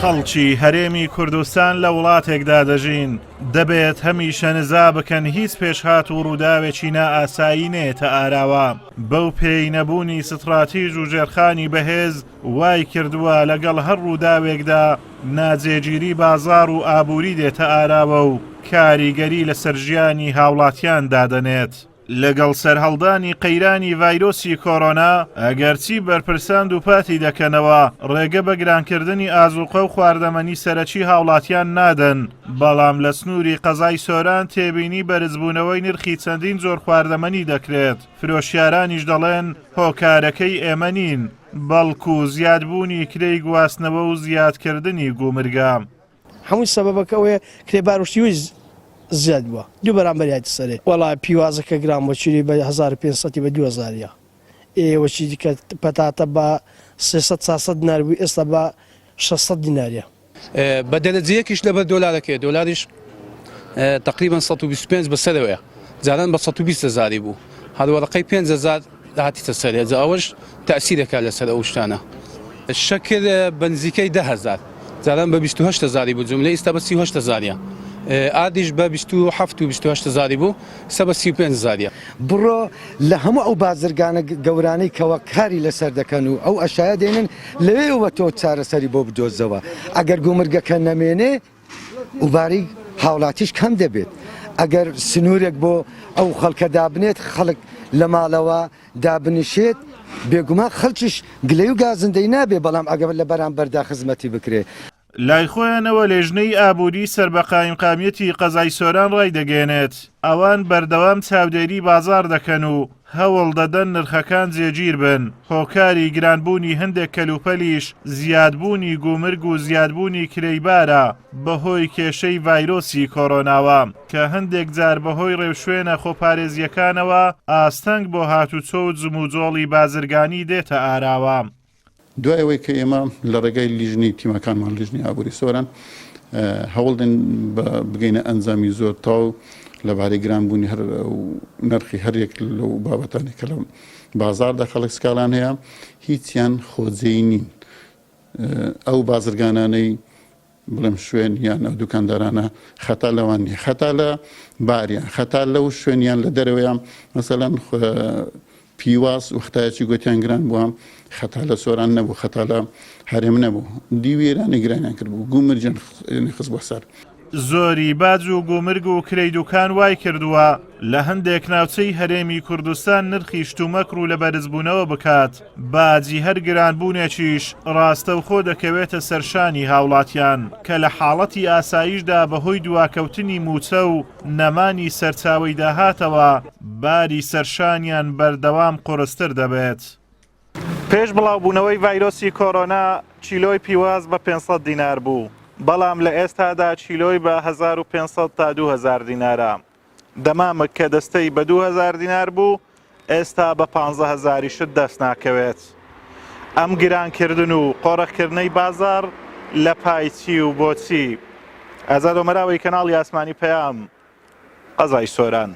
خەڵکی هەرێمی کوردستان لە وڵاتێکدا دەژین دەبێت هەمیشە نزا بکەن هیچ پێشهات و ڕووداوێکی نائاسایی نێتە ئاراوە بەو پێی نەبوونی ستراتیژ و ژێرخانی بەهێز وای کردووە لەگەڵ هەر ڕووداوێکدا ناجێگیری بازار و ئابووری دێتە ئاراوە و کاریگەری لەسەر ژیانی هاوڵاتیان دادەنێت. لەگەڵ سەرهەڵدانی قەیرانی ڤایرۆسی کۆڕۆنا ئەگەرچی بەرپرسان دووپاتی دەکەنەوە ڕێگە بە گرانکردنی ئازوقە و خواردەمەنی سەرەکی هاوڵاتیان نادەن بەڵام لە سنووری قەزای سۆران تێبینی بەرزبوونەوەی نرخی چەندین زۆر خواردەمەنی دەکرێت فرۆشیارانیش دەڵێن هۆکارەکەی ئێمە نین بەڵکو زیادبوونی کرێی گواستنەوە و زیادکردنی گومرگام هەمووی سەبەبەکەوەیە کرێباروشتیوی زیاد بووە دوو بەرامبەریاتی سەرێ وەڵای پیوازەکە گرام بۆ چیری بە 1500 بە 2000 ئێوەچی دیکە پەتاتە بە 300 دینار بوو ئێستا بە 600 دیناریە بە دەرەجەیەکیش لەبەر دۆلارەکەی دۆلاریش تقریبا 125 بەسەرەوەیە جاران بە 120,000 بوو هەروەڕقەی 5,000 هاتیتە سەرێ ئەوەش تەسیرەکە لەسەر ئەو شتانە شەکر بنزیکەی 10,000 جاران بە 28,000 بوو جملەی ئێستا بە 38,000 ئادیش بە 27 و 28,000 بوو سە بە 35,000 بڕۆ لە هەموو ئەو بازرگانە گەورانەی کەوە کاری لەسەر دەکەن و ئەو ئەشایە دێنن لەوێەوە تۆ چارەسەری بۆ بدۆزەوە ئەگەر گومرگەکە نەمێنێ وباری هاوڵاتیش کەم دەبێت ئەگەر سنوورێک بۆ ئەو خەڵکە دابنێت خەڵک لە ماڵەوە دابنیشێت بێگومان خەڵکیش گلەی و گازندەی نابێ بەڵام ئەگەر لە بەرامبەردا خزمەتی بکرێ لای خۆیانەوە لێژنەی ئابووری سەربەقایمقامیەتی قەزای سۆران ڕای دەگەێنێت ئەوان بەردەوام چاودێری بازار دەکەن و هەوڵ دەدەن نرخەکان جێگیر بن هۆکاری گرانبوونی هەندێک کەلوپەلیش زیادبوونی گومرگ و زیادبوونی کرەیبارە بەهۆی کێشەی ڤایرۆسی کۆڕۆناوە کە هەندێک جار بەهۆی ڕێوشوێنە خۆپارێزیەکانەوە ئاستەنگ بۆ هاتوچۆ و جموجۆڵی بازرگانی دێتە ئاراوە دوای ئەوەی کە ئێمە لە ڕێگای لیژنی تیمەکانمان لیژنی ئابووری سۆران هەوڵدن بگەینە ئەنجامی زۆر تاو لەبارەی گرانبوونی هەر نرخی هەرێک لەو بابەتانی کە لە بازاردا خەڵک سکاڵان هەیە هیچیان خۆجێی نین ئەو بازرگانانەی بڵێم شوێن یان ئەو دوکاندارانە خەتا لەوان نیە خەتا لە باریان خەتا لەو شوێنیان لە دەرەوەیان مەسەلەن پیواز وختایەکی گوتیان گران بووە خەتا لە سۆران نەبوو خەتا لە هەرێم نەبوو دیوێرانی گرانیان کرد بوو گومرجیان خست بۆ سەر زۆری باج و گومرگ و کرەی دوکان وای کردووە لە هەندێک ناوچەی هەرێمی کوردستان نرخی شتومەکر و لە بەرزبوونەوە بکات باجی هەر گرانبوونێکیش ڕاستە و خۆ دەکەوێتە سەرشانی هاوڵاتیان کە لە حاڵەتی ئاساییشدا بەهۆی دواکەوتنی موچە و نەمانی سەرچاوی داهاتەوە باری سەرشانیان بەردەوام قورستر دەبێت. پێش بڵاوبوونەوەی ڤایرۆسی کۆڕۆنا چیلۆی پیواز بە 500 دینار بوو بەڵام لە ئێستادا چیلۆی بە 1500 تا 2000 دینارە دەمامک کە دەستەی بە 2000 دینار بوو ئێستا بە 15,000 شت دەست ناکەوێت ئەم گرانکردن و قۆڕەکردنەی بازار لە پایچی و بۆچی ئازاد ئۆمەراوی کەناڵی ئاسمانی پەیام قەزای سۆران